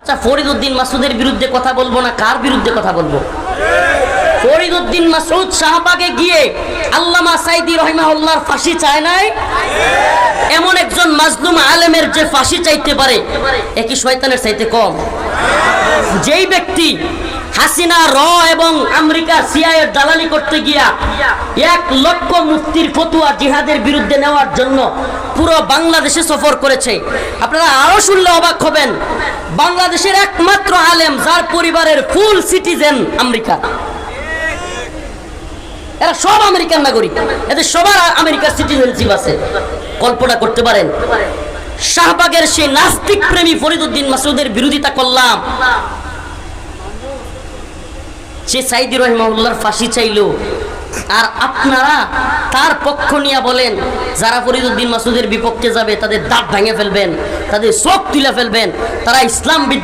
আচ্ছা, ফরিদউদ্দিন মাসুদের বিরুদ্ধে কথা বলবো না কার বিরুদ্ধে কথা বলবো? ফরিদউদ্দিন মাসুদ শাহবাগে গিয়ে আল্লামা সাইদি রহিমাহুল্লাহর ফাঁসি চায় নাই? এমন একজন মাজলুম আলেমের যে ফাঁসি চাইতে পারে একই শয়তানের চাইতে কম? যেই ব্যক্তি হাসিনা র এবং আমেরিকা সিআইএর দালালি করতে গিয়া 1 লক্ষ মুফতির ফতোয়া জিহাদের বিরুদ্ধে নেওয়ার জন্য পুরো বাংলাদেশে সফর করেছে, আপনারা আরো শুনলে অবাক হবেন, বাংলাদেশের একমাত্র আলেম যার পরিবারের ফুল সিটিজেন আমেরিকা। এরা সব আমেরিকান নাগরিক, এদের সবার আমেরিকার সিটিজেনশিপ আছে। কল্পনা করতে পারেন? শাহবাগের সেই নাস্তিক প্রেমী ফরিদউদ্দিন মাসুদের বিরোধিতা করলাম, সে সাইদি রহিমাহুল্লাহর ফাঁসি চাইলো, আর আপনারা তার পক্ষ নিয়ে বলেন যারা ফরিদউদ্দিন মাসুদের বিপক্ষে যাবে তাদের দাঁত ভেঙে ফেলবেন, তাদের চোখ তুলে ফেলবেন, তারা ইসলাম